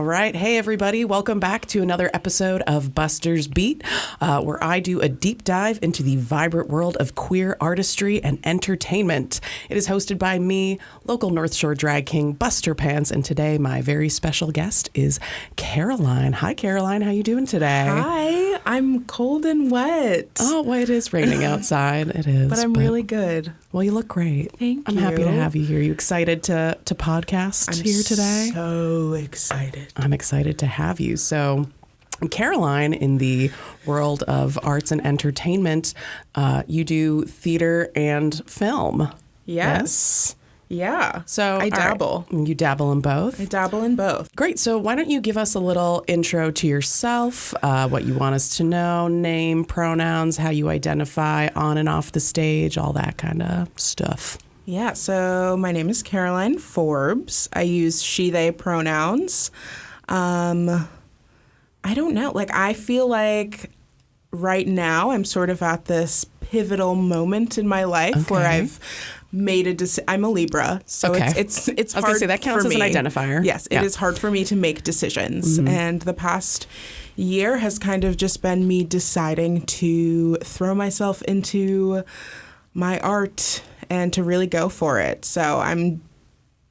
right. Hey, everybody. Welcome back to another episode of Buster's Beat, where I do a deep dive into the vibrant world of queer artistry and entertainment. It is hosted by me, local North Shore drag king Buster Pants, and today my very special guest is Caroline. Hi, Caroline. How you doing today? Hi. I'm cold and wet. Oh, well, it is raining outside. It is. But I'm really good. Well, you look great. Thank I'm you. happy to have you here. You excited to podcast here today? I'm so excited. I'm excited to have you. So, Caroline, in the world of arts and entertainment, you do theater and film. Yes. Yeah. So I dabble. Right. You dabble in both? I dabble in both. Great. So why don't you give us a little intro to yourself, what you want us to know, name, pronouns, how you identify on and off the stage, all that kind of stuff. Yeah. So my name is Caroline Forbes. I use she, they pronouns. I don't know. I feel like right now I'm sort of at this pivotal moment in my life where I've made a decision. I'm a Libra, so it's hard. I was going to say that counts as an identifier. Yes, it is hard for me to make decisions, and the past year has kind of just been me deciding to throw myself into my art and to really go for it. So I'm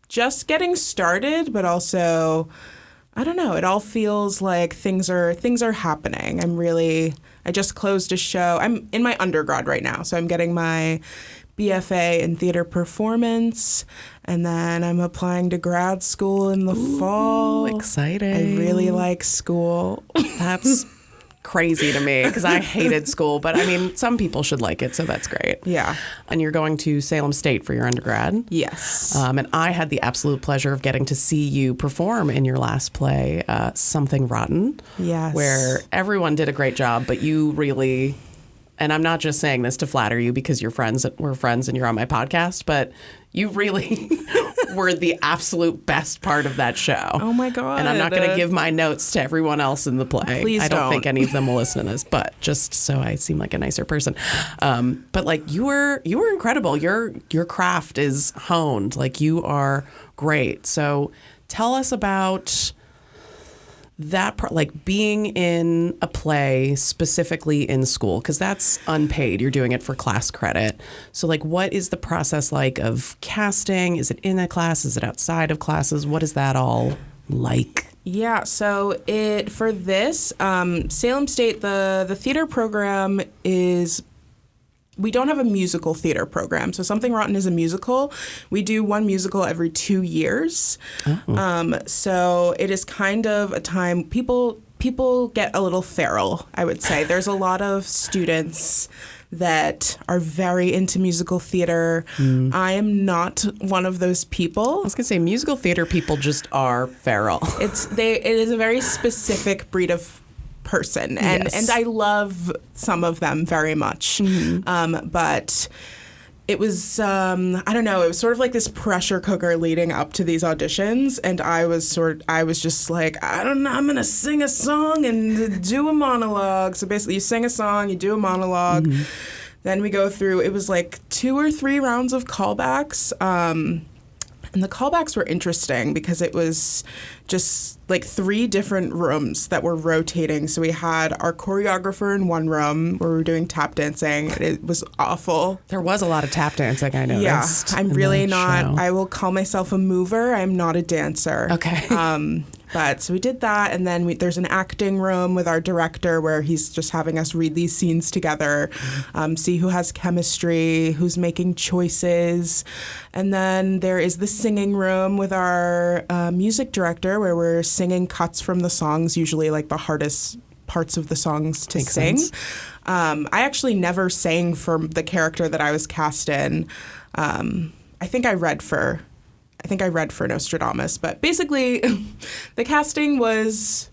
just getting started, but also, I don't know. It all feels like things are happening. I just closed a show. I'm in my undergrad right now, so I'm getting my BFA in theater performance, and then I'm applying to grad school in the fall. Exciting. I really like school. That's crazy to me because I hated school, but I mean, some people should like it, so that's great. Yeah. And you're going to Salem State for your undergrad. Yes. And I had the absolute pleasure of getting to see you perform in your last play, Something Rotten. Yes. Where everyone did a great job, but you really... And I'm not just saying this to flatter you because we're friends and you're on my podcast, but you really were the absolute best part of that show. Oh my God. And I'm not going to give my notes to everyone else in the play. Please I don't think any of them will listen to this, but just so I seem like a nicer person. But you were incredible. Your craft is honed. You are great. So tell us about that part, being in a play specifically in school, because that's unpaid. You're doing it for class credit. So what is the process like of casting? Is it in a class? Is it outside of classes? What is that all like? Yeah, so for this, Salem State, the theater program is... We don't have a musical theater program. So Something Rotten is a musical. We do one musical every 2 years. Oh. So it is kind of a time people get a little feral, I would say. There's a lot of students that are very into musical theater. I am not one of those people. I was going to say musical theater people just are feral. It is a very specific breed of person, and I love some of them very much, but it was I don't know, it was sort of like this pressure cooker leading up to these auditions, and I was just like, I don't know, I'm gonna sing a song and do a monologue. So basically you sing a song, you do a monologue, then we go through, it was 2 or 3 rounds of callbacks, and the callbacks were interesting because it was just 3 different rooms that were rotating. So we had our choreographer in one room where we were doing tap dancing. It was awful. There was a lot of tap dancing, I noticed. Yeah, I'm really not. Show. I will call myself a mover. I'm not a dancer. Okay. But so we did that, and then there's an acting room with our director where he's just having us read these scenes together, see who has chemistry, who's making choices. And then there is the singing room with our music director where we're singing cuts from the songs, usually the hardest parts of the songs to sing. I actually never sang for the character that I was cast in. I think I read for Nostradamus, but basically the casting was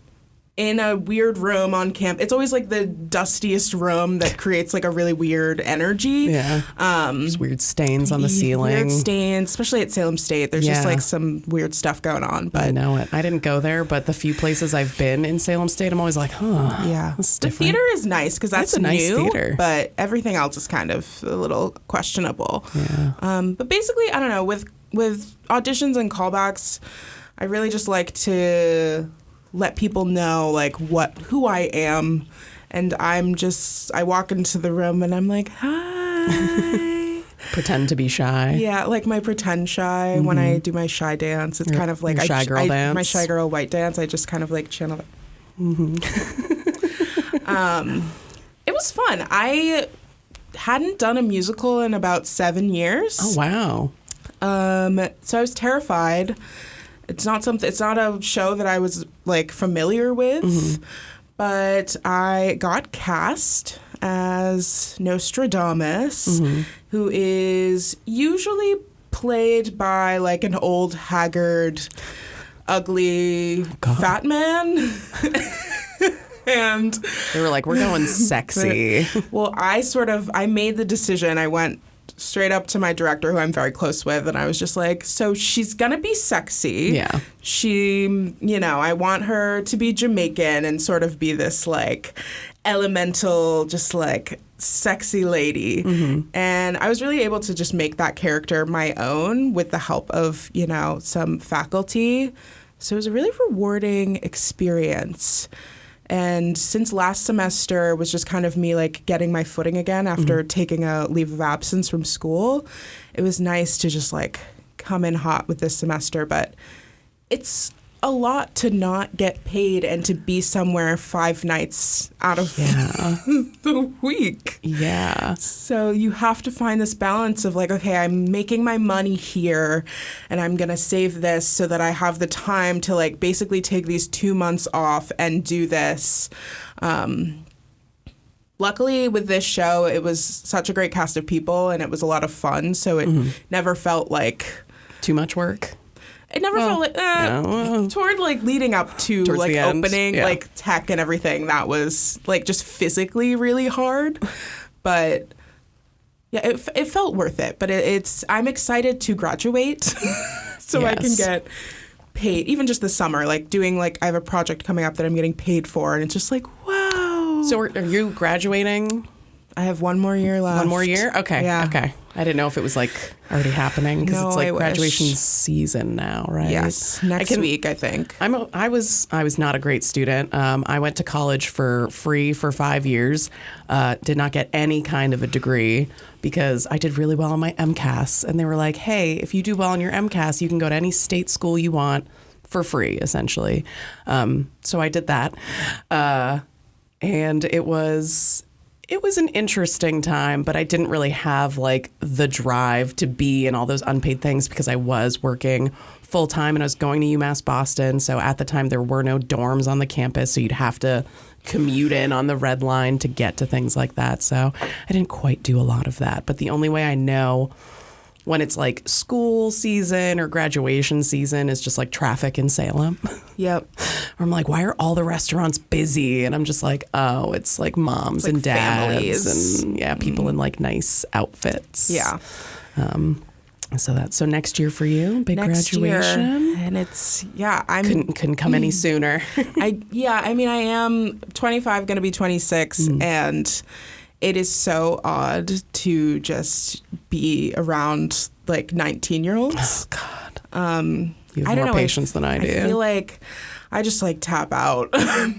in a weird room on camp. It's always the dustiest room that creates a really weird energy. Yeah. There's weird stains on the ceiling. Weird stains, especially at Salem State. There's just some weird stuff going on. But I know it. I didn't go there, but the few places I've been in Salem State, I'm always yeah. The theater is nice because that's a nice new, theater. But everything else is kind of a little questionable. Yeah. But basically, I don't know, with auditions and callbacks, I really just like to let people know like who I am. And I walk into the room and I'm like, hi. Pretend to be shy. Yeah, like my pretend shy. When I do my shy dance, it's kind of like your shy girl dance. My shy girl white dance. I just kind of like channel it. It was fun. I hadn't done a musical in about 7 years. Oh, wow. So I was terrified. It's not a show that I was like familiar with, but I got cast as Nostradamus, who is usually played by like an old, haggard, ugly, fat man. And they were like, we're going sexy. Well, I made the decision. I went straight up to my director, who I'm very close with, and I was just like, so she's gonna be sexy. Yeah. I want her to be Jamaican and sort of be this like elemental, just like sexy lady. And I was really able to just make that character my own with the help of, some faculty. So it was a really rewarding experience. And since last semester was just kind of me like getting my footing again after taking a leave of absence from school, it was nice to just like come in hot with this semester. But it's a lot to not get paid and to be somewhere 5 nights out of the week. Yeah. So you have to find this balance of like, okay, I'm making my money here and I'm going to save this so that I have the time to like basically take these 2 months off and do this. Luckily with this show, it was such a great cast of people and it was a lot of fun. So it never felt like too much work. It never felt like toward like leading up to like opening like tech and everything. That was like just physically really hard, but yeah, it felt worth it. But I'm excited to graduate, so I can get paid. Even just this summer, like doing like I have a project coming up that I'm getting paid for, and it's just like wow. So are you graduating? I have 1 more year left. 1 more year? Okay. Yeah. Okay. I didn't know if it was like already happening because No, it's like I graduation wish. season now, right? Yes, next week I think. I was not a great student. I went to college for free for 5 years. Did not get any kind of a degree because I did really well on my MCAS, and they were like, "Hey, if you do well on your MCAS, you can go to any state school you want for free, essentially." So I did that, and it was an interesting time, but I didn't really have like the drive to be in all those unpaid things because I was working full time and I was going to UMass Boston. So at the time there were no dorms on the campus. So you'd have to commute in on the red line to get to things like that. So I didn't quite do a lot of that. But the only way I know when it's like school season or graduation season is just like traffic in Salem. Yep. Or I'm like, why are all the restaurants busy? And I'm just like, oh, it's like moms like and dads families. and people in like nice outfits. Yeah. So next year for you, big Next graduation. year, and it's Couldn't come any sooner. I am 25, going to be 26, and it is so odd to just be around like 19-year-olds. Oh God. You have more patience than I do. I feel like I just like tap out.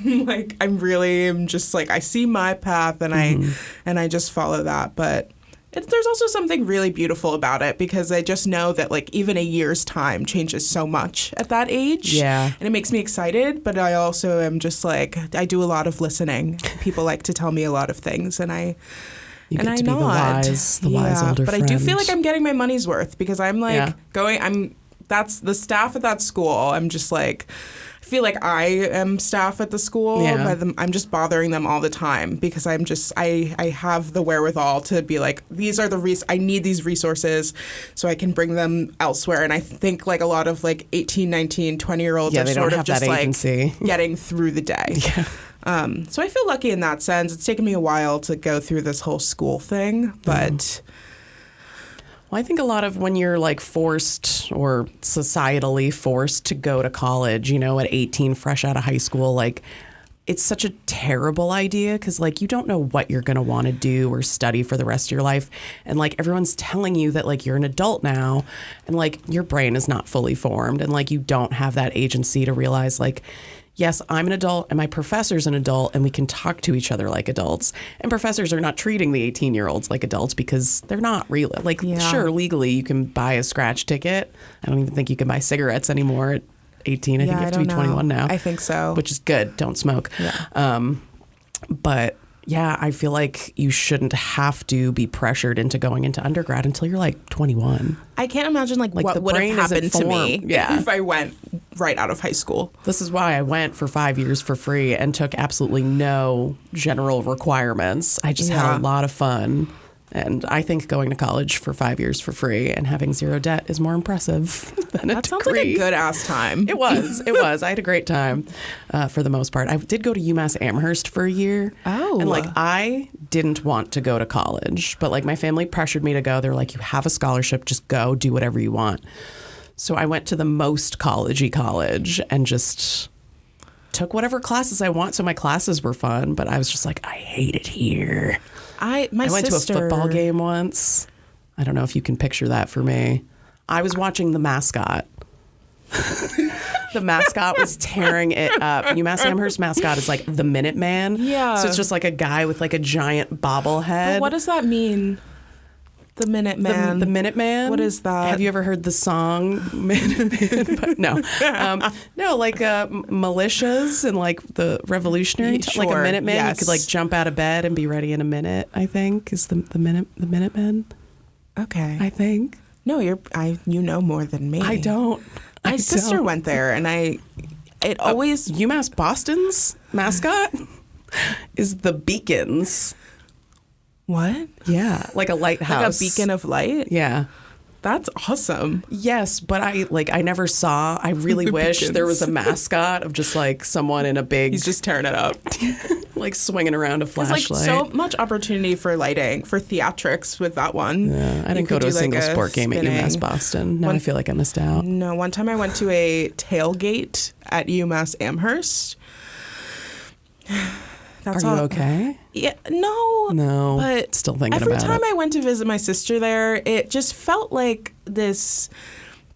Like I'm just like I see my path and I just follow that. But there's also something really beautiful about it because I just know that like even a year's time changes so much at that age. Yeah. And it makes me excited, but I also am just like I do a lot of listening. People like to tell me a lot of things and I You get and to be the wise older but friend. I do feel like I'm getting my money's worth because I'm like that's the staff at that school. I'm just like, I feel like I am staff at the school. Yeah. I'm just bothering them all the time because I have the wherewithal to be like, these are I need these resources so I can bring them elsewhere. And I think like a lot of like 18, 19, 20-year-olds are sort of just like getting through the day. Yeah. So I feel lucky in that sense. It's taken me a while to go through this whole school thing, but... Well, I think a lot of when you're like forced or societally forced to go to college, at 18, fresh out of high school, like it's such a terrible idea because, like, you don't know what you're going to want to do or study for the rest of your life. And, like, everyone's telling you that, like, you're an adult now and, like, your brain is not fully formed. And, like, you don't have that agency to realize, like, yes, I'm an adult and my professor's an adult and we can talk to each other like adults. And professors are not treating the 18-year-olds like adults because they're not real. Like, sure, legally you can buy a scratch ticket. I don't even think you can buy cigarettes anymore at 18. I think you have to be 21 now. I think so. Which is good. Don't smoke. Yeah. But yeah, I feel like you shouldn't have to be pressured into going into undergrad until you're like 21. I can't imagine like what would have happened to me if I went right out of high school. This is why I went for 5 years for free and took absolutely no general requirements. I just had a lot of fun. And I think going to college for 5 years for free and having zero debt is more impressive than a degree. That sounds like a good ass time. It was. It was. I had a great time for the most part. I did go to UMass Amherst for a year. Oh. And, like, I didn't want to go to college, but, like, my family pressured me to go. They were like, you have a scholarship. Just go. Do whatever you want. So I went to the most college-y college and just took whatever classes I want. So my classes were fun, but I was just like, I hate it here. I went to a football game once. I don't know if you can picture that for me. I was watching the mascot. The mascot was tearing it up. UMass Amherst mascot is like the Minuteman. Yeah. So it's just like a guy with like a giant bobblehead. But what does that mean? The Minuteman. The Minuteman. What is that? Have you ever heard the song Minuteman? But no. No, like militias and like the revolutionary, like a Minuteman. Yes. You could like jump out of bed and be ready in a minute, I think, is the Minutemen. Okay. I think. No, you know more than me. I don't. My sister went there and it always. UMass Boston's mascot is the Beacons. What? Yeah, like a lighthouse. Like a beacon of light? Yeah. That's awesome. Yes, but I never saw. I really wish Beacons. there was a mascot of just like someone in a big. He's just tearing it up. Like swinging around a flashlight. There's like so much opportunity for lighting, for theatrics with that one. Yeah, I didn't go to a single sport game at UMass Boston. Now I feel like I missed out. No, one time I went to a tailgate at UMass Amherst. Are you okay? Yeah, no. But still thinking about it. Every time I went to visit my sister there, it just felt like this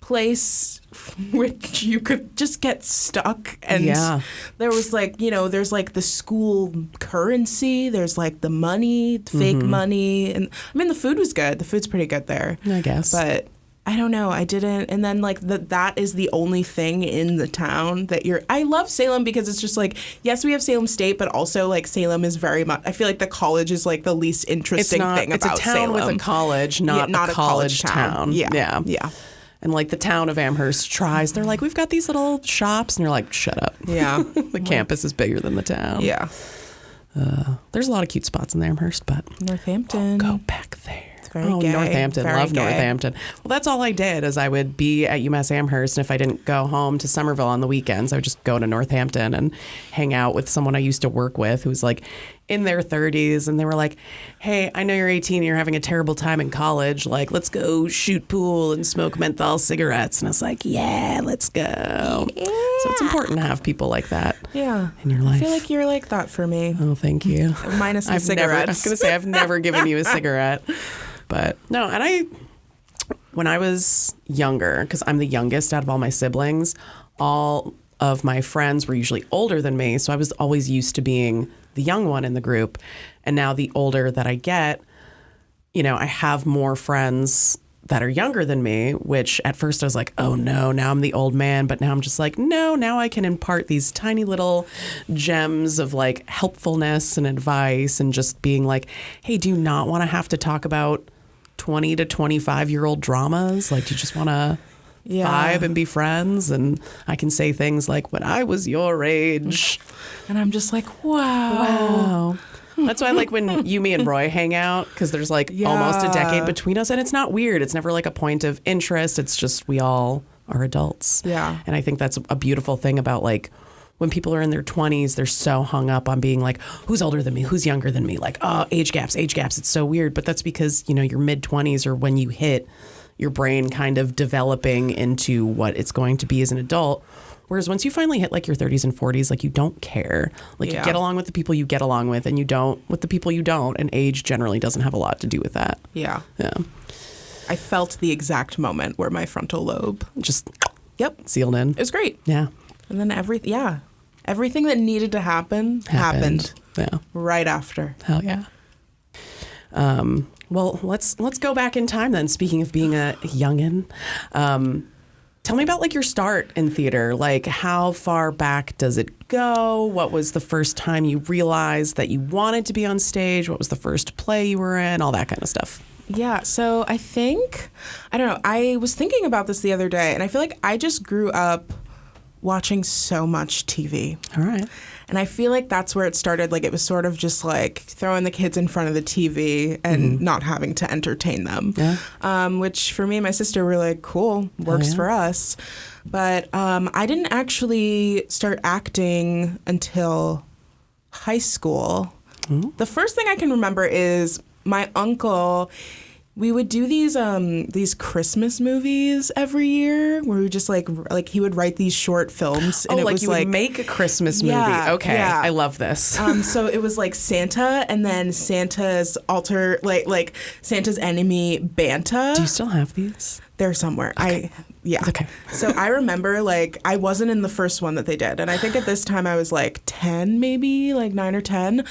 place which you could just get stuck. And there was like, there's like the school currency. There's like the money, fake money. And I mean, the food was good. The food's pretty good there. I guess. But I don't know. I didn't. And then like that is the only thing in the town that I love Salem because it's just like, yes, we have Salem State, but also like Salem is very much, I feel like the college is like the least interesting thing about Salem. It's a town with a college, not a college town. Yeah. And like the town of Amherst tries, they're like, we've got these little shops. And you're like, shut up. Yeah. The campus is bigger than the town. Yeah. There's a lot of cute spots in Amherst, but Northampton. Go back there. Very gay. Northampton. Very Love gay. Northampton. Well, that's all I did is I would be at UMass Amherst, and if I didn't go home to Somerville on the weekends, I would just go to Northampton and hang out with someone I used to work with who was like in their 30s, and they were like, hey, I know you're 18 and you're having a terrible time in college. Like, let's go shoot pool and smoke menthol cigarettes. And I was like, yeah, let's go. Yeah. So it's important to have people like that in your life. I feel like you're like that for me. Oh, thank you. Minus the cigarettes. I was going to say, I've never given you a cigarette. But no, and when I was younger, because I'm the youngest out of all my siblings, all of my friends were usually older than me. So I was always used to being the young one in the group. And now the older that I get, I have more friends that are younger than me, which at first I was like, oh no, now I'm the old man. But now I'm just like, no, now I can impart these tiny little gems of like helpfulness and advice and just being like, hey, do you not want to have to talk about 20 to 25-year-old dramas? Like, do you just want to vibe and be friends? And I can say things like, when I was your age. And I'm just like, wow. That's why I like when you, me, and Roy hang out, because there's like almost a decade between us. And it's not weird. It's never like a point of interest. It's just we all are adults. Yeah. And I think that's a beautiful thing about like when people are in their 20s, they're so hung up on being like, who's older than me? Who's younger than me? Like, oh, age gaps. It's so weird. But that's because, your mid 20s are when you hit your brain kind of developing into what it's going to be as an adult. Whereas once you finally hit like your 30s and 40s, like you don't care. Like you get along with the people you get along with, and you don't with the people you don't. And age generally doesn't have a lot to do with that. Yeah. Yeah. I felt the exact moment where my frontal lobe just sealed in. It was great. Yeah. And then everything that needed to happen happened. Yeah. Right after. Hell yeah. Well, let's go back in time then. Speaking of being a youngin', tell me about like your start in theater. Like how far back does it go? What was the first time you realized that you wanted to be on stage? What was the first play you were in? All that kind of stuff. Yeah, so I don't know, I was thinking about this the other day, and I feel like I just grew up watching so much TV. All right. And I feel like that's where it started. Like, it was sort of just like throwing the kids in front of the TV and not having to entertain them. Yeah. Which for me and my sister were like, cool, works for us. But I didn't actually start acting until high school. The first thing I can remember is my uncle, we would do these Christmas movies every year where we just like he would write these short films. And it was was you would make a Christmas movie. Okay, yeah. I love this. So it was like Santa, and then Santa's like Santa's enemy, Banter. Do you still have these? They're somewhere. Okay. Okay. So I remember like I wasn't in the first one that they did, and I think at this time I was like 10, maybe like 9 or 10.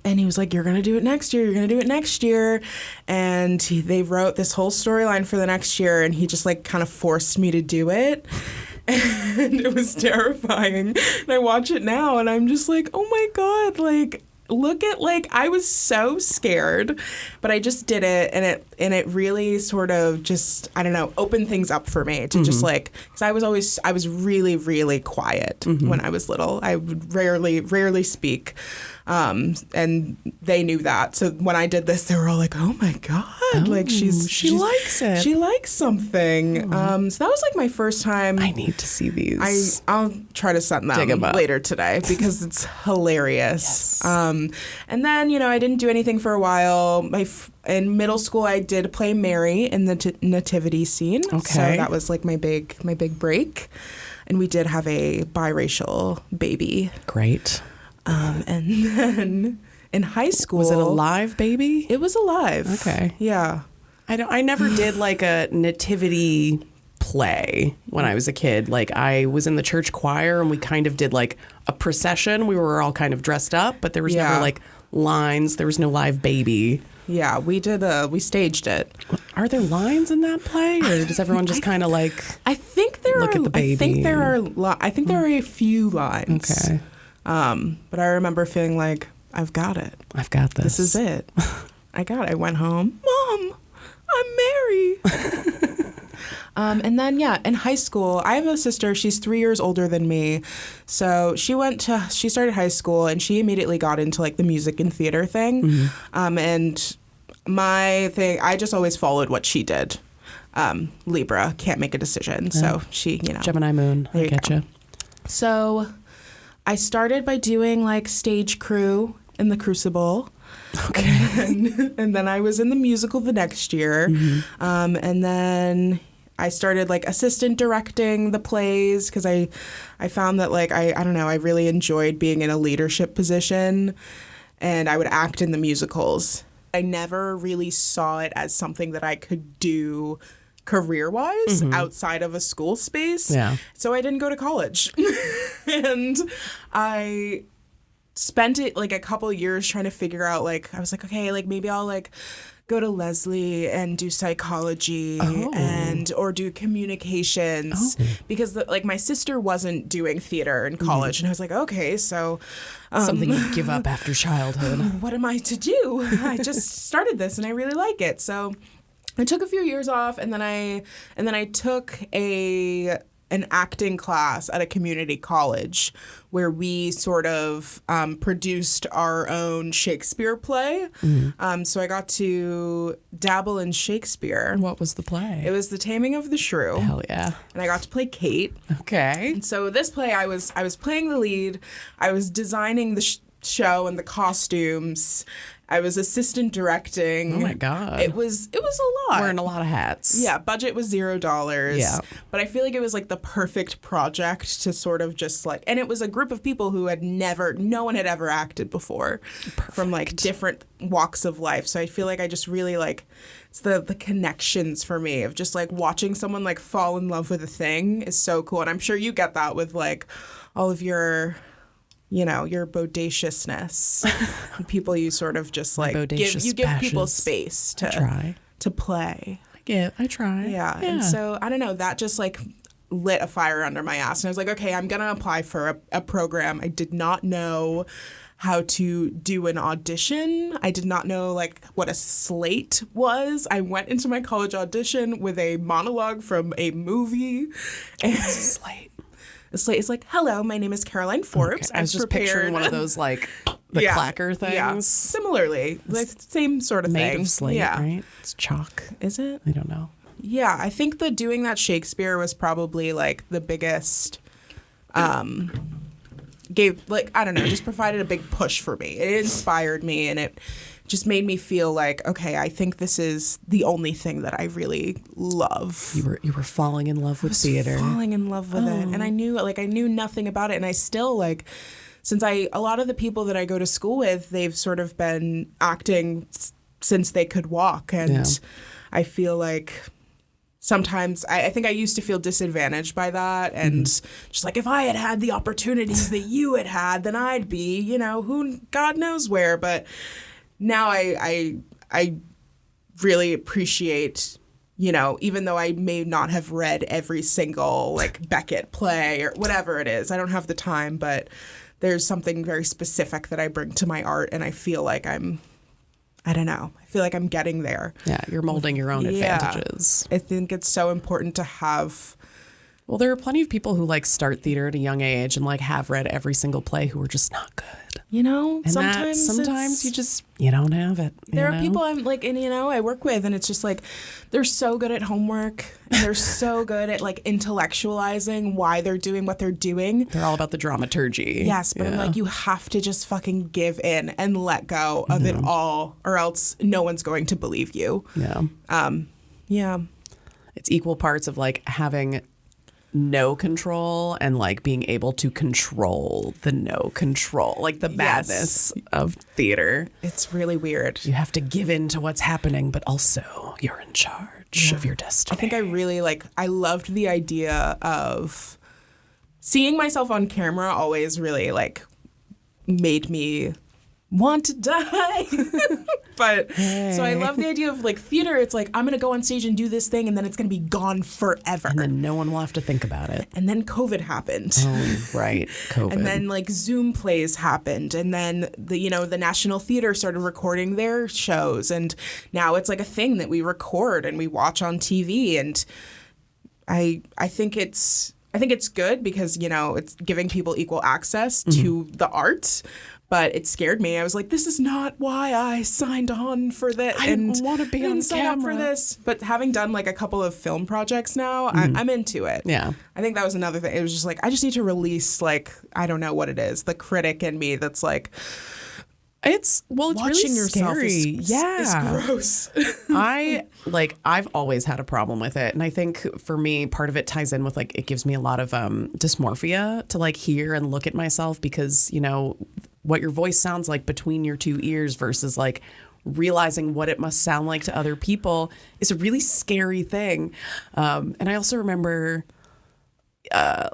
And he was like, you're going to do it next year. You're going to do it next year. And they wrote this whole storyline for the next year. And he just like kind of forced me to do it. And it was terrifying. And I watch it now and I'm just like, oh my God, like, look at, like, I was so scared, but I just did it, and it really sort of just, I don't know, opened things up for me to just like, because I was really, really quiet when I was little. I would rarely speak. And they knew that. So when I did this, they were all like, oh my God, like she likes it. She likes something. So that was like my first time. I need to see these. I'll try to send them later today because it's hilarious. Yes. And then, I didn't do anything for a while. In middle school, I did play Mary in the nativity scene. Okay. So that was like my big break. And we did have a biracial baby. Great. And then in high school, was it a live baby? It was alive. Okay. Yeah. I never did like a nativity play when I was a kid. Like I was in the church choir and we kind of did like a procession. We were all kind of dressed up, but there was never like lines. There was no live baby. Yeah, we staged it. Are there lines in that play, or does everyone just kind of like? I think there look are. At the baby I think there are. I think there are a few lines. Okay. But I remember feeling like, I've got it. I've got this. This is it. I got it. I went home. Mom, I'm Mary. And then, in high school, I have a sister. She's 3 years older than me. So she started high school and she immediately got into like the music and theater thing. And my thing, I just always followed what she did. Libra, can't make a decision. So she, Gemini moon. I get you. So I started by doing like stage crew in the Crucible. Okay. And then I was in the musical the next year. And then I started like assistant directing the plays because I found that like, I don't know, I really enjoyed being in a leadership position, and I would act in the musicals. I never really saw it as something that I could do career-wise outside of a school space. Yeah. So I didn't go to college. And I spent it like a couple of years trying to figure out, like, I was like, okay, like maybe I'll like go to Leslie and do psychology or do communications because like my sister wasn't doing theater in college. And I was like, okay, so something you give up after childhood. What am I to do? I just started this and I really like it. So I took a few years off, and then I took an acting class at a community college where we sort of produced our own Shakespeare play. So I got to dabble in Shakespeare. What was the play? It was The Taming of the Shrew. Hell yeah. And I got to play Kate. Okay. And so this play, I was playing the lead. I was designing the show and the costumes, I was assistant directing. Oh my God. It was a lot. Wearing a lot of hats. Yeah, budget was $0. Yeah. But I feel like it was like the perfect project to sort of just like, and it was a group of people who no one had ever acted before. Perfect. From like different walks of life. So I feel like I just really like, it's the connections for me of just like watching someone like fall in love with a thing is so cool. And I'm sure you get that with like all of your, your bodaciousness. People you sort of just like give people space to play. I try. Yeah. And so I don't know, that just like lit a fire under my ass. And I was like, okay, I'm going to apply for a program. I did not know how to do an audition. I did not know like what a slate was. I went into my college audition with a monologue from a movie. And What's a slate? The slate is like, hello, my name is Caroline Forbes. Okay. I was just picturing one of those like the clacker things. Yeah, similarly, like same sort of made thing. Of slate, right? It's chalk. Is it? I don't know. Yeah, I think doing that Shakespeare was probably like the biggest, just provided a big push for me. It inspired me, and it just made me feel like, okay, I think this is the only thing that I really love. You were falling in love with theater. Falling in love with it, and I knew nothing about it, and I still like, since a lot of the people that I go to school with, they've sort of been acting since they could walk, and I feel like sometimes I think I used to feel disadvantaged by that, and just like if I had the opportunities that you had, then I'd be, who God knows where. But now I really appreciate, even though I may not have read every single like Beckett play or whatever it is, I don't have the time, but there's something very specific that I bring to my art, and I feel like I feel like I'm getting there. Yeah, you're molding your own advantages. I think it's so important to have. Well, there are plenty of people who like start theater at a young age and like have read every single play who are just not good. And sometimes you don't have it. There are people I'm like, and I work with, and it's just like they're so good at homework, and they're so good at like intellectualizing why they're doing what they're doing. They're all about the dramaturgy. Yes, but I'm like, you have to just fucking give in and let go of it all, or else no one's going to believe you. Yeah. It's equal parts of like having no control and like being able to control the no control, like the badness of theater. It's really weird. You have to give in to what's happening, but also you're in charge of your destiny. I think I loved the idea of seeing myself on camera always really like made me want to die. But so I love the idea of like theater. It's like, I'm going to go on stage and do this thing, and then it's going to be gone forever. And then no one will have to think about it. And then COVID happened. Oh, right. COVID. And then like Zoom plays happened. And then the National Theater started recording their shows. And now it's like a thing that we record and we watch on TV. And I think it's good because, it's giving people equal access to the art. But it scared me. I was like, this is not why I signed on for this. I didn't want to be on sign up for this. But having done like a couple of film projects now, I'm into it. Yeah. I think that was another thing. It was just like, I just need to release like, I don't know what it is. The critic in me that's like, it's watching really yourself scary. is gross. I've always had a problem with it. And I think for me, part of it ties in with like, it gives me a lot of dysmorphia to like hear and look at myself because, what your voice sounds like between your two ears versus like realizing what it must sound like to other people is a really scary thing. And I also remember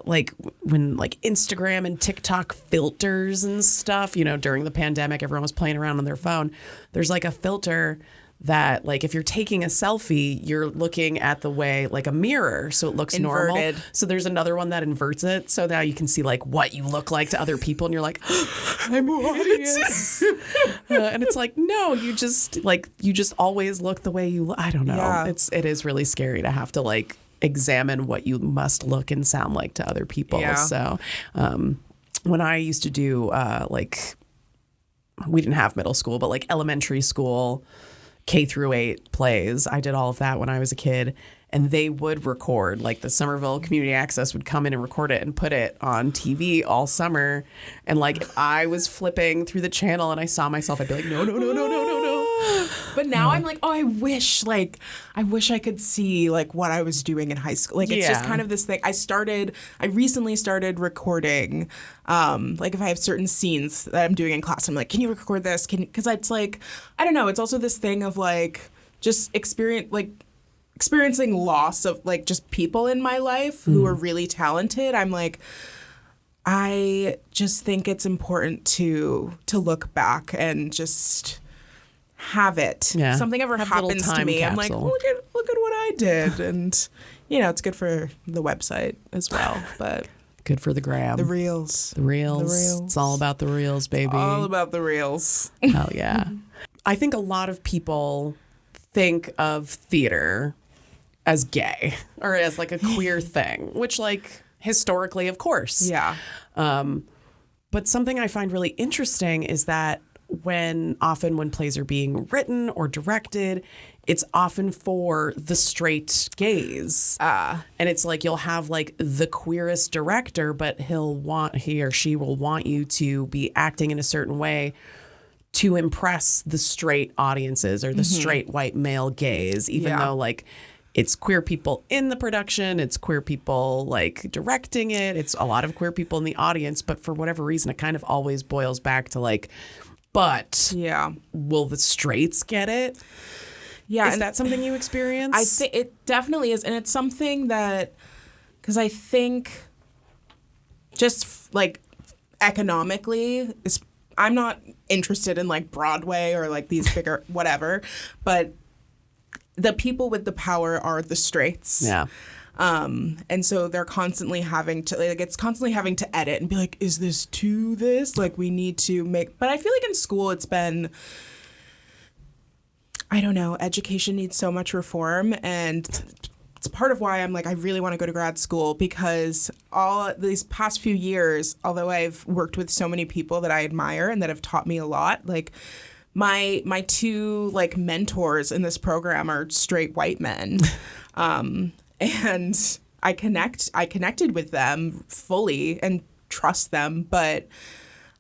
like when like Instagram and TikTok filters and stuff, during the pandemic, everyone was playing around on their phone. There's like a filter that like if you're taking a selfie, you're looking at the way like a mirror, so it looks inverted. Normal. So there's another one that inverts it, so now you can see like what you look like to other people, and you're like, I'm hideous. And it's like, no, you just always look the way you look. I don't know. Yeah. It is really scary to have to like examine what you must look and sound like to other people. Yeah. So when I used to do we didn't have middle school, but like elementary school K through 8 plays. I did all of that when I was a kid. And they would record, like the Somerville Community Access would come in and record it and put it on TV all summer. And like if I was flipping through the channel and I saw myself, I'd be like, no, no, no, no, no, no, no. But now I'm like, oh, I wish I could see like what I was doing in high school. Like it's just kind of this thing. I recently started recording, like if I have certain scenes that I'm doing in class, I'm like, can you record this? Because it's like, I don't know. It's also this thing of like just experiencing loss of like just people in my life who are really talented. I'm like, I just think it's important to look back and just have it. Yeah. Something ever happens to me, capsule. I'm like, look at what I did. And it's good for the website as well. But good for the gram. The reels. The reels. It's all about the reels, baby. All about the reels. Hell yeah. I think a lot of people think of theater as gay or as like a queer thing, which like historically, of course. Yeah. But something I find really interesting is that when plays are being written or directed, it's often for the straight gaze. And it's like you'll have like the queerest director, but he or she will want you to be acting in a certain way to impress the straight audiences or the straight white male gaze, even though like it's queer people in the production, it's queer people like directing it, it's a lot of queer people in the audience, but for whatever reason, it kind of always boils back to like, but will the straights get it? Yeah. Is that something you experience? I think it definitely is. And it's something that, because I think just like economically, I'm not interested in like Broadway or like these bigger whatever, but the people with the power are the straights. Yeah. And so they're constantly having to edit and be like, is this to this? Like we need to make, but I feel like in school it's been, I don't know, education needs so much reform. And it's part of why I'm like, I really want to go to grad school, because all these past few years, although I've worked with so many people that I admire and that have taught me a lot, like my two like mentors in this program are straight white men. And I connected with them fully and trust them, but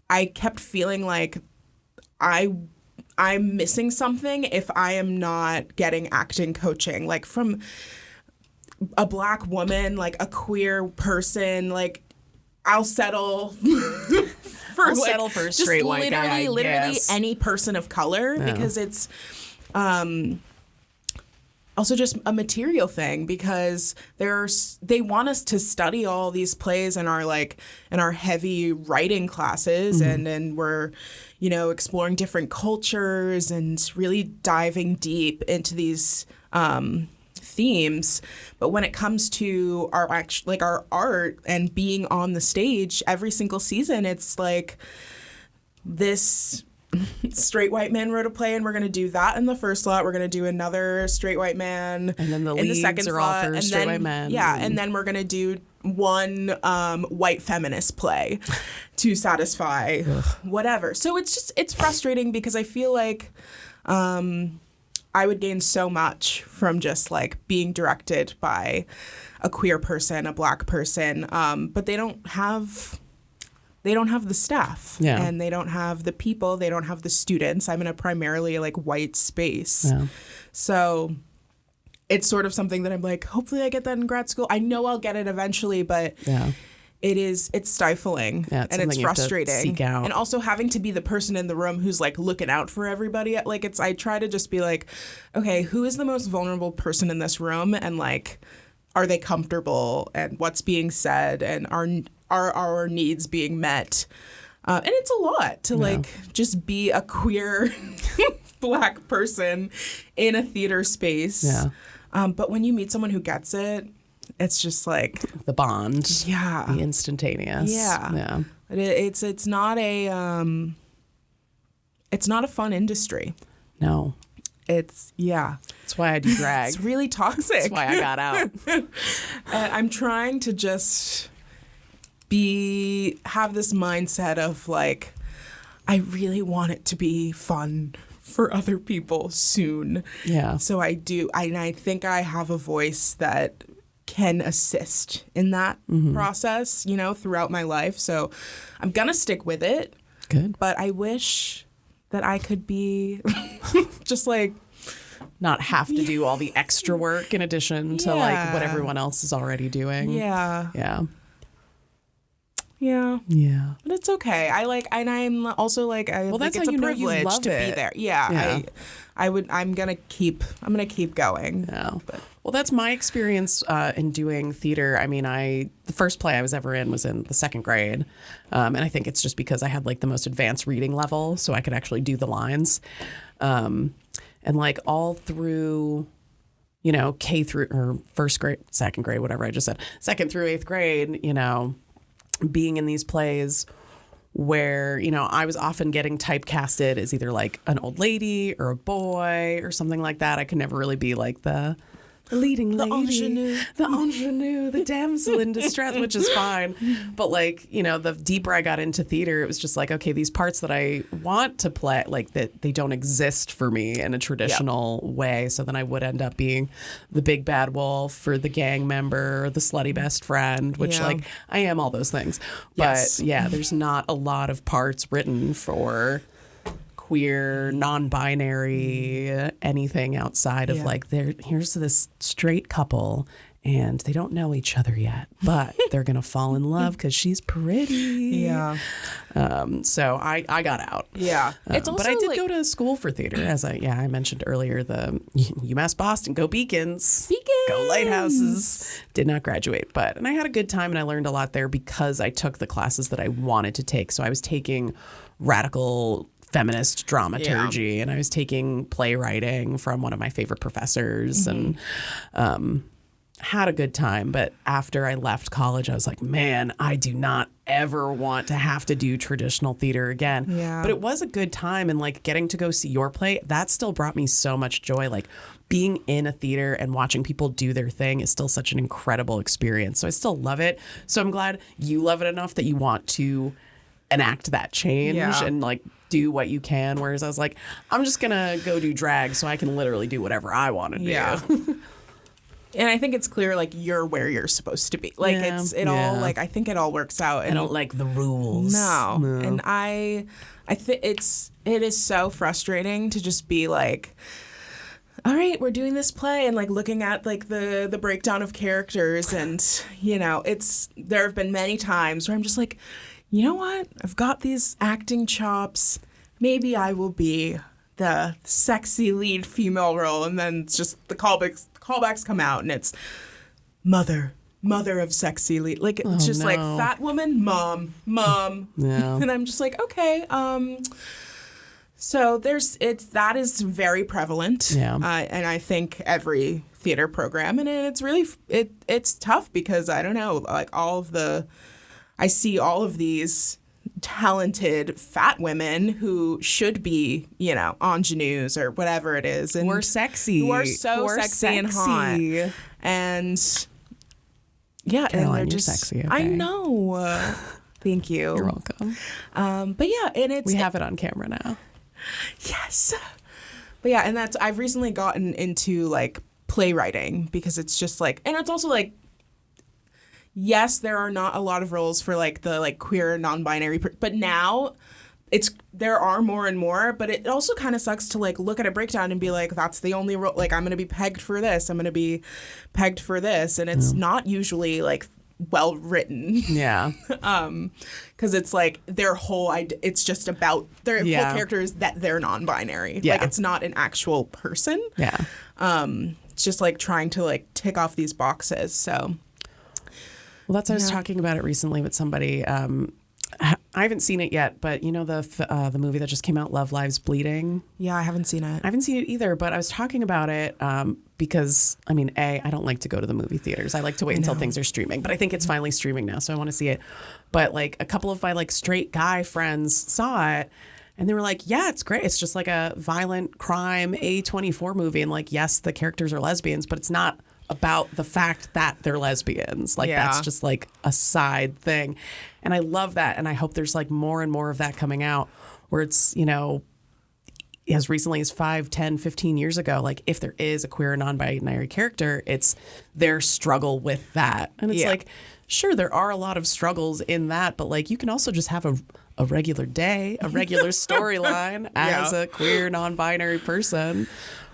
I kept feeling like I'm missing something if I am not getting acting coaching, like from a Black woman, like a queer person, like I'll settle for a straight white guy. Literally any person of color, because it's also just a material thing, because they want us to study all these plays in our heavy writing classes, and we're exploring different cultures and really diving deep into these themes. But when it comes to our art and being on the stage every single season, it's like this straight white man wrote a play and we're going to do that in the first slot. We're going to do another straight white man and then the in the second are slot, all for straight white men. Yeah, and then we're going to do one white feminist play to satisfy whatever. So it's frustrating, because I feel like I would gain so much from just like being directed by a queer person, a Black person, but they don't have the staff, and they don't have the people, they don't have the students. I'm in a primarily like white space, so it's sort of something that I'm like, hopefully I get that in grad school. I know I'll get it eventually, but it's stifling, and it's frustrating. Seek out. And also having to be the person in the room who's like looking out for everybody. Like I try to just be like, okay, who is the most vulnerable person in this room, and like, are they comfortable, and what's being said, and are our needs being met? And it's a lot to like just be a queer Black person in a theater space. Yeah. But when you meet someone who gets it, it's just like the bond, the instantaneous. Yeah. It's not a fun industry. No. That's why I do drag. It's really toxic. That's why I got out. And I'm trying to just have this mindset of like, I really want it to be fun for other people soon. Yeah. So I do. And I think I have a voice that can assist in that process, you know, throughout my life. So I'm going to stick with it. Good. But I wish that I could be just like, not have to do all the extra work in addition to like what everyone else is already doing. Yeah. Yeah. Yeah. Yeah. But it's okay. And I'm also like, Well, that's it's how a you know you privilege love to it. be there. Yeah. I'm gonna keep going. Yeah. Well, that's my experience in doing theater. I mean, the first play I was ever in was in the second grade. And I think it's just because I had like the most advanced reading level, so I could actually do the lines. And like all through, you know, K through or first grade, second grade, whatever I just said, second through eighth grade, you know, being in these plays where, you know, I was often getting typecasted as either like an old lady or a boy or something like that. I could never really be like the leading lady, the ingenue, the damsel in distress, which is fine. But like, you know, the deeper I got into theater, it was just like, okay, these parts that I want to play, like that they don't exist for me in a traditional way. So then I would end up being the big bad wolf or the gang member or the slutty best friend, which like I am all those things. But yeah, there's not a lot of parts written for queer, non-binary, anything outside of like here's this straight couple and they don't know each other yet, but they're gonna fall in love because she's pretty. Yeah. So I got out. Yeah. It's also but I did go to school for theater, as I mentioned earlier. The UMass Boston, go Beacons, go Lighthouses. Did not graduate, and I had a good time and I learned a lot there because I took the classes that I wanted to take. So I was taking radical feminist dramaturgy and I was taking playwriting from one of my favorite professors and had a good time. But after I left college, I was like, man, I do not ever want to have to do traditional theater again. Yeah. But it was a good time, and like getting to go see your play, that still brought me so much joy. Like being in a theater and watching people do their thing is still such an incredible experience. So I still love it. So I'm glad you love it enough that you want to enact that change and like do what you can. Whereas I was like, I'm just gonna go do drag so I can literally do whatever I want to do. And I think it's clear like you're where you're supposed to be. Like all like I think it all works out. And I don't like the rules. No. And I think it is so frustrating to just be like, all right, we're doing this play and like looking at like the breakdown of characters and you know, there have been many times where I'm just like, you know what? I've got these acting chops. Maybe I will be the sexy lead female role. And then it's just the callbacks come out and it's mother of sexy lead. Like, it's just like fat woman, mom. Yeah. And I'm just like, okay. So that is very prevalent. Yeah. And I think every theater program, and it's really, it's tough because I don't know, like I see all of these talented fat women who should be, you know, ingenues or whatever it is. And we're sexy. Who are so sexy and hot. And yeah, Caroline, and they're you're just sexy. Okay. I know. Thank you. You're welcome. But yeah, and we have it on camera now. Yes. But yeah, and I've recently gotten into like playwriting because it's just like, and it's also like, yes, there are not a lot of roles for like the like queer non-binary, but now there are more and more. But it also kind of sucks to like look at a breakdown and be like, that's the only role. Like I'm going to be pegged for this. I'm going to be pegged for this, and it's not usually like well written. Yeah. Because it's like their whole it's just about their whole character is that they're non-binary. Yeah. Like it's not an actual person. Yeah. It's just like trying to like tick off these boxes. So. Well, that's I was talking about it recently with somebody. I haven't seen it yet, but you know the movie that just came out, Love Lives Bleeding? Yeah, I haven't seen it. I haven't seen it either, but I was talking about it because, I mean, I don't like to go to the movie theaters. I like to wait until things are streaming, but I think it's finally streaming now, so I want to see it. But like a couple of my like straight guy friends saw it, and they were like, yeah, it's great. It's just like a violent crime A24 movie, and like, yes, the characters are lesbians, but it's not about the fact that they're lesbians. Like that's just like a side thing. And I love that. And I hope there's like more and more of that coming out where it's, you know, as recently as 5, 10, 15 years ago, like if there is a queer or non-binary character, it's their struggle with that. And it's like, sure, there are a lot of struggles in that, but like you can also just have a regular day, a regular storyline as a queer non-binary person.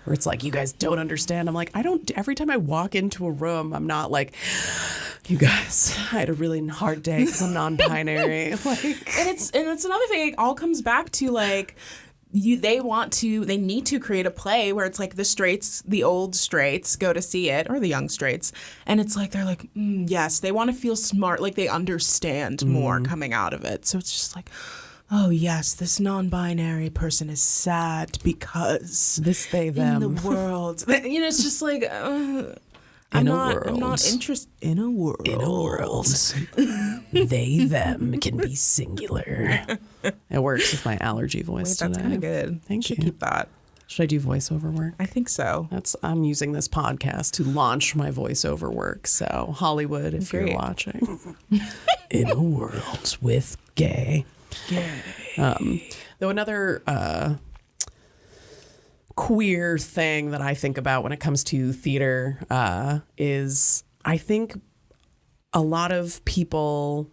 Where it's like, you guys don't understand. I'm like, every time I walk into a room, I'm not like, you guys, I had a really hard day because I'm non-binary. Like, and it's another thing. It all comes back to like, they need to create a play where it's like the old straights go to see it, or the young straights, and it's like they're like, yes, they want to feel smart, like they understand more coming out of it. So it's just like, oh yes, this non-binary person is sad because this they them in the world. It's just like I'm not interested in a world. In a world, they them can be singular. It works with my allergy voice. That's kind of good. Thank you. Keep that. Should I do voiceover work? I think so. I'm using this podcast to launch my voiceover work. So Hollywood, if you're watching, in a world with gay. Though another queer thing that I think about when it comes to theater is I think a lot of people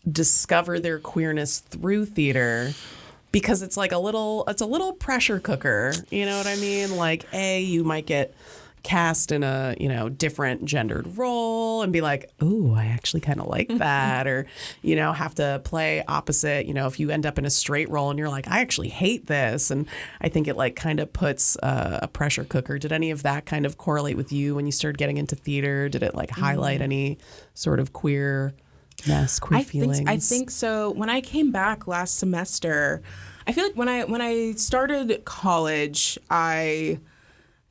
discover their queerness through theater because it's like a little pressure cooker. You know what I mean? Like, you might get cast in a, different gendered role and be like, ooh, I actually kind of like that. Or, have to play opposite, if you end up in a straight role and you're like, I actually hate this. And I think it like kind of puts a pressure cooker. Did any of that kind of correlate with you when you started getting into theater? Did it like highlight any sort of queer feelings? I think so. When I came back last semester, I feel like when I started college, I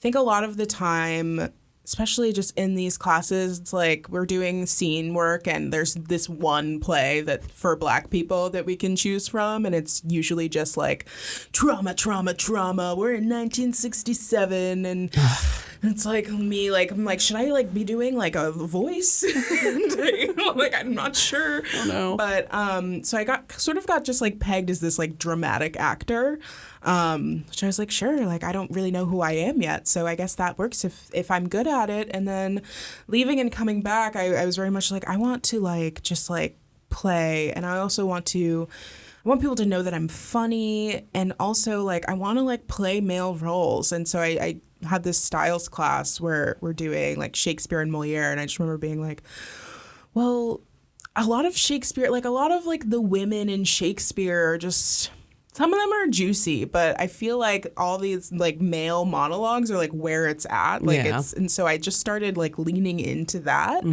think a lot of the time, especially just in these classes, it's like we're doing scene work and there's this one play that for Black people that we can choose from, and it's usually just like trauma. We're in 1967 and it's like me, like I'm like, should I like be doing like a voice? Like I'm not sure. Oh no. But so I got just like pegged as this like dramatic actor. Which I was like, sure, like I don't really know who I am yet, so I guess that works if I'm good at it. And then leaving and coming back, I was very much like, I want to like just like play, and I also want people to know that I'm funny, and also like I want to like play male roles. And so I had this styles class where we're doing like Shakespeare and Moliere, and I just remember being like, well, a lot of Shakespeare, like a lot of like the women in Shakespeare are just, some of them are juicy, but I feel like all these like male monologues are like where it's at. Like and so I just started like leaning into that.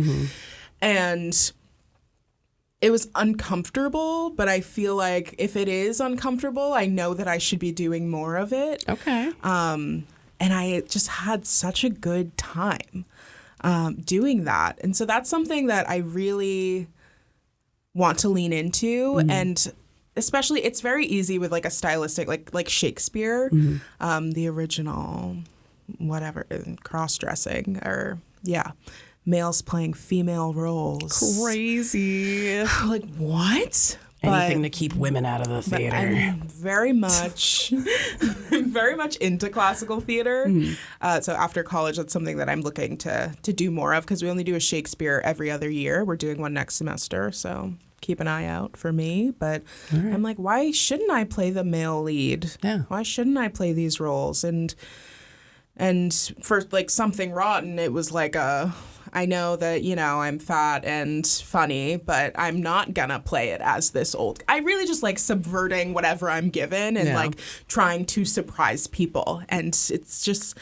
And it was uncomfortable, but I feel like if it is uncomfortable, I know that I should be doing more of it. Okay. And I just had such a good time doing that. And so that's something that I really want to lean into. And especially, it's very easy with like a stylistic, like Shakespeare, the original, whatever, cross-dressing, or males playing female roles. Crazy. Like, what? Anything to keep women out of the theater. I'm very much into classical theater. So after college, that's something that I'm looking to do more of, because we only do a Shakespeare every other year. We're doing one next semester, so keep an eye out for me. But I'm like, why shouldn't I play the male lead? Yeah. Why shouldn't I play these roles? And for like Something Rotten, it was like I know that, I'm fat and funny, but I'm not gonna play it as this old. I really just like subverting whatever I'm given and like trying to surprise people. And it's just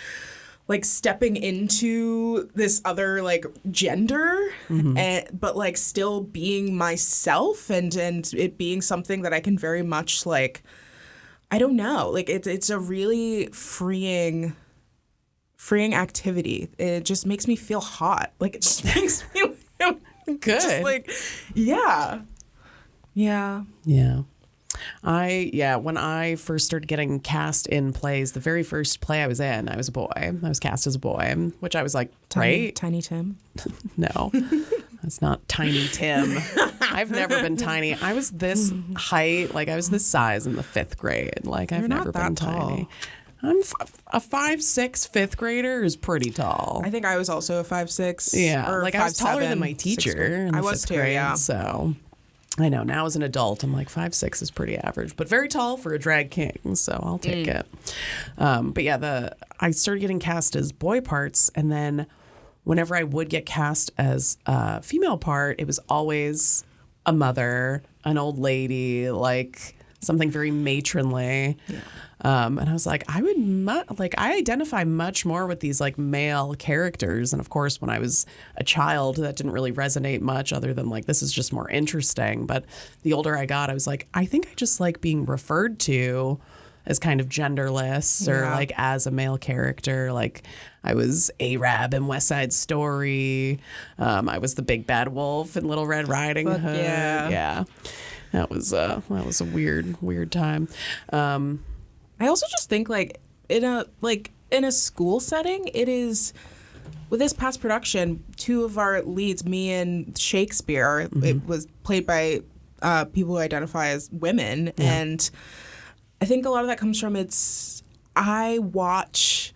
like stepping into this other like gender, but like still being myself and it being something that I can very much like, I don't know, like it's a really freeing activity. It just makes me feel hot. Like it just makes me good. Just like, yeah. When I first started getting cast in plays, the very first play I was in, I was a boy. I was cast as a boy, which I was like, Tiny Tim? No, that's not Tiny Tim. I've never been tiny. I was this height, like I was this size in the 5th grade. Like I've never been tiny. I'm a 5'6" 5th grader is pretty tall. I think I was also a 5'6". Yeah, or like 5'7", I was taller than my teacher in the 5th grade. Yeah. So I know now as an adult, I'm like 5'6" is pretty average, but very tall for a drag king. So I'll take it. But yeah, I started getting cast as boy parts, and then whenever I would get cast as a female part, it was always a mother, an old lady, like something very matronly. Yeah. And I was like, I identify much more with these like male characters. And of course, when I was a child, that didn't really resonate much other than like, this is just more interesting. But the older I got, I was like, I think I just like being referred to as kind of genderless or like as a male character. Like I was Arab in West Side Story. I was the big bad wolf in Little Red Riding Hood. Yeah. That was a weird time. I also just think like in a school setting, it is with this past production, 2 of our leads, me and Shakespeare, it was played by people who identify as women, and I think a lot of that comes from I watch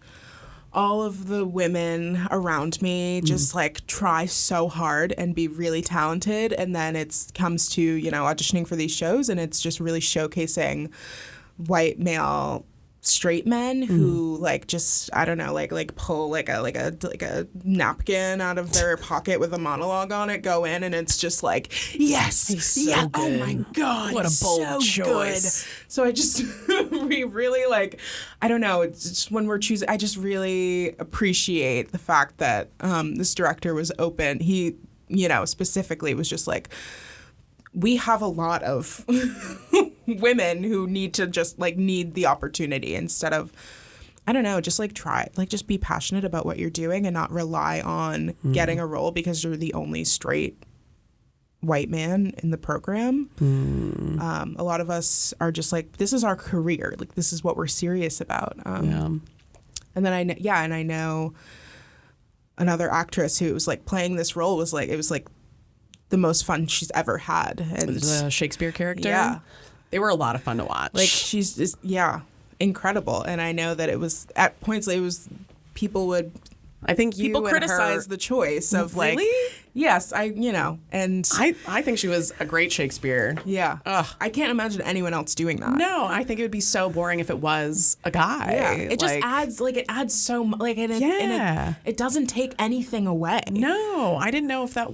all of the women around me just like try so hard and be really talented, and then it comes to auditioning for these shows, and it's just really showcasing white male straight men who like just I don't know like pull like a napkin out of their pocket with a monologue on it, go in, and it's just like so oh my god, what a bold choice. Good. So I just we really like I don't know, it's just when we're choosing, I just really appreciate the fact that this director was open. He specifically was just like, we have a lot of women who need to just like need the opportunity instead of, I don't know, just like try, like just be passionate about what you're doing and not rely on getting a role because you're the only straight white man in the program. A lot of us are just like, this is our career. Like this is what we're serious about. And then I know another actress who was like playing this role was like, it was like the most fun she's ever had. And the Shakespeare character? Yeah. They were a lot of fun to watch. Like she's just, incredible. And I know that it was, at points, it was, people criticize the choice of like, yes, and I think she was a great Shakespeare. Yeah. Ugh. I can't imagine anyone else doing that. No, I think it would be so boring if it was a guy. Yeah. It just adds so much, like, and it doesn't take anything away. No, I didn't know if that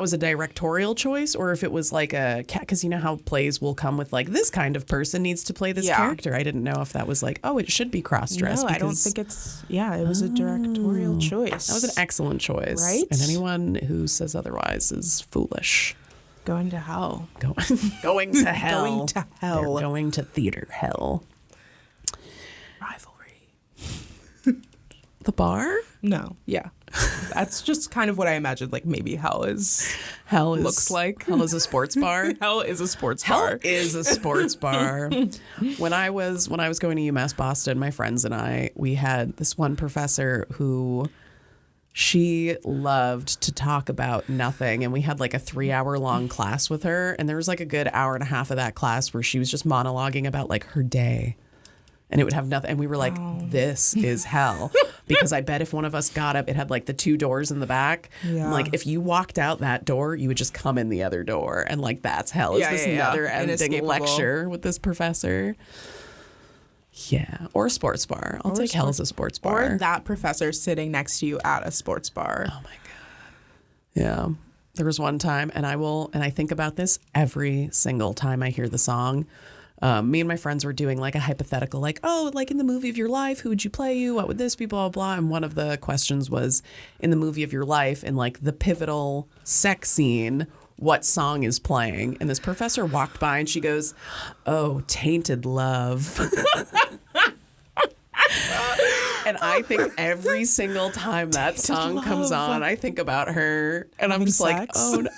was a directorial choice or if it was like because you know how plays will come with like this kind of person needs to play this character. I didn't know if that was like, oh, it should be cross-dressed. No, I don't think it's, it was a directorial choice. That was an excellent choice. Right? And anyone who says otherwise is foolish. Going to hell. Going to hell. Going to hell. They're going to theater hell. Rivalry. The bar? No. Yeah. That's just kind of what I imagined, like maybe looks like. Hell is a sports bar. Hell is a sports bar. Hell is a sports bar. When I was going to UMass Boston, my friends and we had this one professor who she loved to talk about nothing, and we had like a 3-hour long class with her, and there was like a good hour and a half of that class where she was just monologuing about like her day. And it would have nothing. And we were like, this is hell. Because I bet if one of us got up, it had like the 2 doors in the back. Yeah. And like if you walked out that door, you would just come in the other door. And like, that's hell. Is this another ending lecture with this professor? Yeah. Or a sports bar. I'll take hell as a sports bar. Or that professor sitting next to you at a sports bar. Oh my God. Yeah. There was one time, and I think about this every single time I hear the song. Me and my friends were doing like a hypothetical, like, oh, like in the movie of your life, who would you play you? What would this be? Blah, blah, blah. And one of the questions was, in the movie of your life, in like the pivotal sex scene, what song is playing? And this professor walked by and she goes, oh, Tainted Love. And I think every single time that song comes on, I think about her. And I'm just like, oh, no.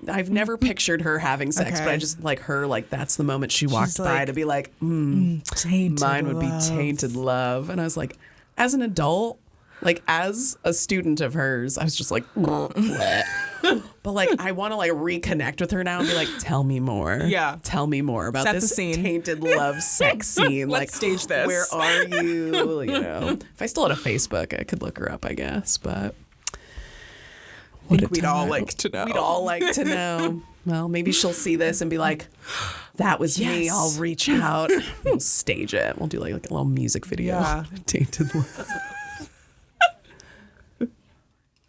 I've never pictured her having sex, but I just like her, like that's the moment she walked by to be like, mine would be Tainted Love. And I was like, as an adult, like as a student of hers, I was just like, But like, I want to like reconnect with her now and be like, tell me more. Yeah. Tell me more about Set the this scene. tainted love sex scene. Let's stage this. Where are you? You know, if I still had a Facebook, I could look her up, I guess. But I think we'd all like to know. We'd all like to know. Well, maybe she'll see this and be like, that was me. Yes. I'll reach out. We'll stage it. We'll do like a little music video. Yeah. Tainted love.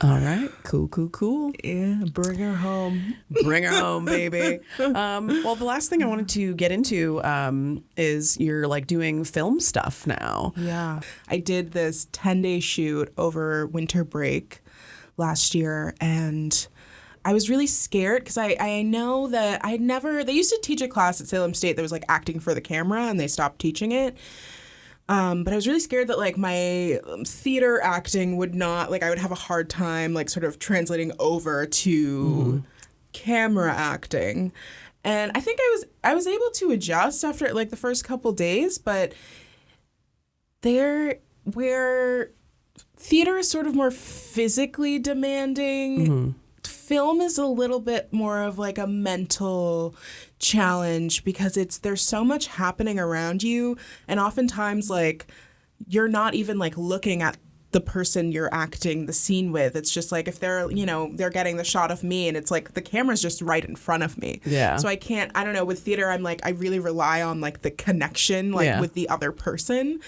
All right. Cool. Yeah, bring her home. Bring her home, baby. Well, the last thing I wanted to get into is you're like doing film stuff now. Yeah. I did this 10-day shoot over winter break last year, and I was really scared because I know that they used to teach a class at Salem State that was like acting for the camera, and they stopped teaching it. But I was really scared that like my theater acting would not, like I would have a hard time like sort of translating over to camera acting. And I think I was able to adjust after like the first couple days, but where theater is sort of more physically demanding, film is a little bit more of like a mental challenge because there's so much happening around you, and oftentimes like you're not even like looking at the person you're acting the scene with. It's just like if they're getting the shot of me and it's like the camera's just right in front of me. Yeah. So I don't know, with theater I'm like I really rely on like the connection with the other person.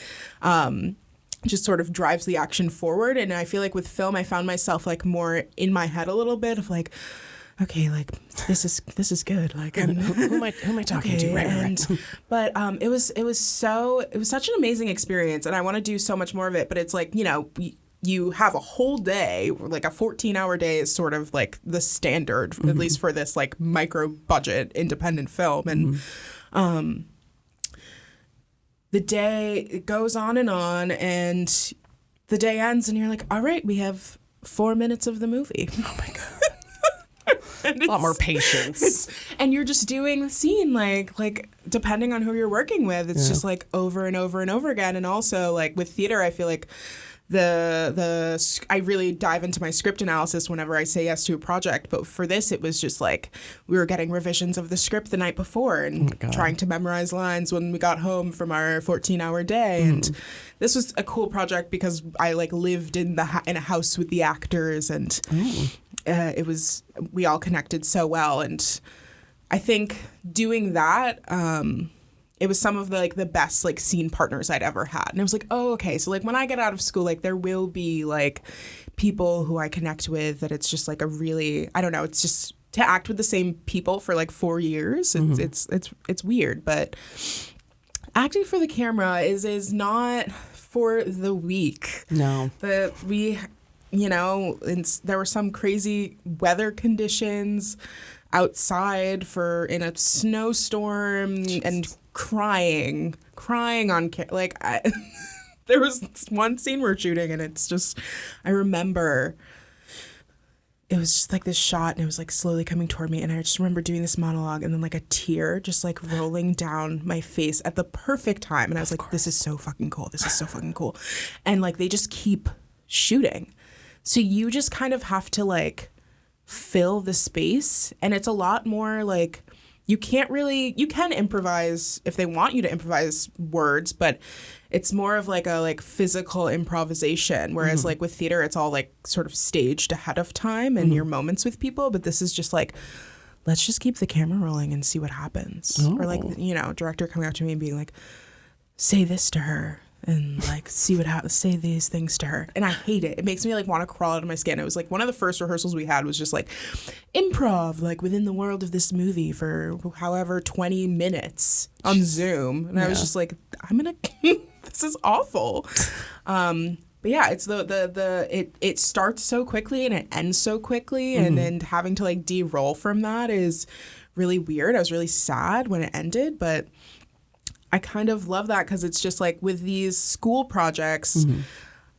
Just sort of drives the action forward. And I feel like with film, I found myself like more in my head a little bit of like, okay, like this is good. Like who am I talking to? Right. But it was such an amazing experience, and I want to do so much more of it. But it's like, you have a whole day, like a 14-hour day is sort of like the standard, at least for this like micro budget independent film. And the day goes on, and the day ends, and you're like, all right, we have 4 minutes of the movie. Oh my God. A lot more patience. And you're just doing the scene, like depending on who you're working with, it's just like over and over and over again. And also like with theater, I feel like I really dive into my script analysis whenever I say yes to a project. But for this, it was just like we were getting revisions of the script the night before and trying to memorize lines when we got home from our 14-hour day. And this was a cool project because I like lived in in a house with the actors, and we all connected so well. And I think doing that, it was some of the best like scene partners I'd ever had. And I was like, oh, okay. So like when I get out of school, like there will be like people who I connect with that it's just like a really, I don't know, it's just to act with the same people for like 4 years. It's weird, but acting for the camera is not for the weak. No. There were some crazy weather conditions outside in a snowstorm. Jeez. And crying on like there was one scene we're shooting, and it's just, I remember it was just like this shot, and it was like slowly coming toward me, and I just remember doing this monologue, and then like a tear just like rolling down my face at the perfect time, and I was like, this is so fucking cool, and like they just keep shooting, so you just kind of have to like fill the space, and it's a lot more like you can improvise if they want you to improvise words, but it's more of like a physical improvisation. Whereas like with theater, it's all like sort of staged ahead of time and your moments with people. But this is just like, let's just keep the camera rolling and see what happens. Oh. Or like, director coming up to me and being like, say this to her. And like see what happens, say these things to her. And I hate it. It makes me like want to crawl out of my skin. It was like one of the first rehearsals we had was just like improv, like within the world of this movie for however 20 minutes on Zoom. And I was just like, this is awful. But yeah, it's it starts so quickly and it ends so quickly, and having to like de-roll from that is really weird. I was really sad when it ended, but I kind of love that because it's just like with these school projects,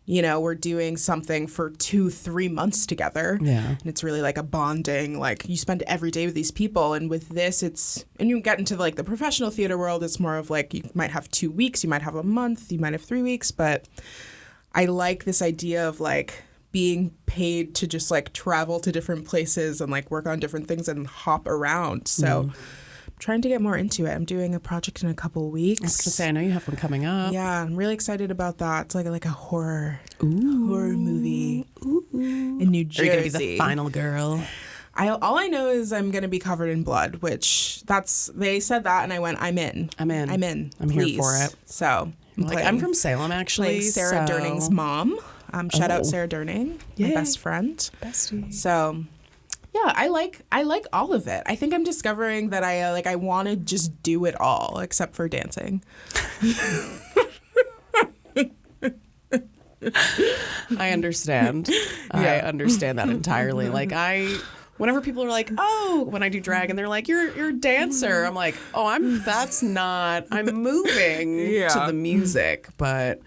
we're doing something for 2-3 months together. Yeah. And it's really like a bonding, like you spend every day with these people. And with this, and you get into like the professional theater world, it's more of like you might have 2 weeks, you might have a month, you might have 3 weeks. But I like this idea of like being paid to just like travel to different places and like work on different things and hop around. So I'm trying to get more into it. I'm doing a project in a couple weeks. I was going to say, I know you have one coming up. Yeah, I'm really excited about that. It's like a horror movie in New Jersey. Are you going to be the final girl? All I know is I'm going to be covered in blood, which they said that, and I went, I'm in. I'm Please. here for it. So I'm from Salem, actually. Sarah Durning's mom. Shout out Sarah Durning, my best friend. Bestie. So yeah, I like all of it. I think I'm discovering that I want to just do it all except for dancing. I understand. I understand that entirely. Like whenever people are like, oh, when I do drag and they're like, you're a dancer, I'm like, oh, I'm moving to the music, but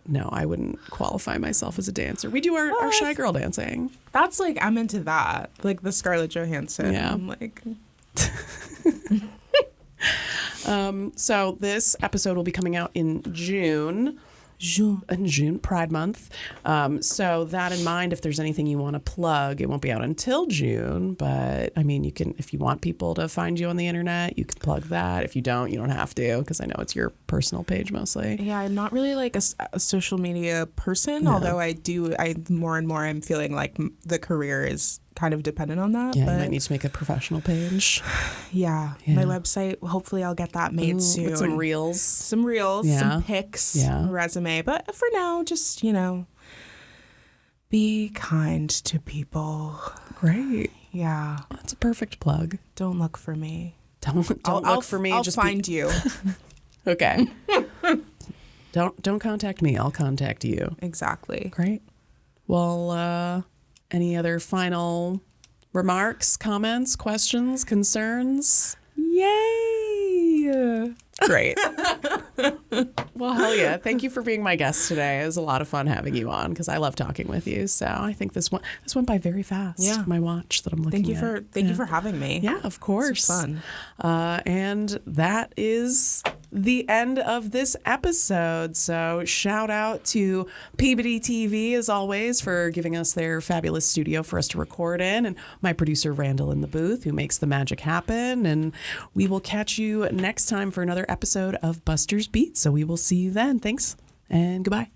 no, I wouldn't qualify myself as a dancer. We do our shy girl dancing. That's like, I'm into that. Like the Scarlett Johansson. Yeah. I'm like... So this episode will be coming out in June, Pride Month. So that in mind, if there's anything you want to plug, it won't be out until June, but I mean, you can, if you want people to find you on the internet, you can plug that. If you don't have to, because I know it's your personal page mostly. Yeah, I'm not really like a social media person, although I more and more I'm feeling like the career is kind of dependent on that. Yeah, but you might need to make a professional page. Yeah, my website, hopefully I'll get that made soon. With some reels, some pics, resume. But for now, just, be kind to people. Great. Yeah. That's a perfect plug. Don't look for me. Don't look for me. I'll find you. Okay. Don't contact me. I'll contact you. Exactly. Great. Well, any other final remarks, comments, questions, concerns? Yay! Great. Well, hell yeah. Thank you for being my guest today. It was a lot of fun having you on because I love talking with you. So I think this went by very fast. Yeah. My watch that I'm looking at. Thank you for having me. Yeah, of course. It's fun. And that is the end of this episode. So shout out to Peabody TV as always for giving us their fabulous studio for us to record in, and my producer Randall in the booth who makes the magic happen. And we will catch you next time for another episode of Buster's Beat. So we will see you then. Thanks and goodbye.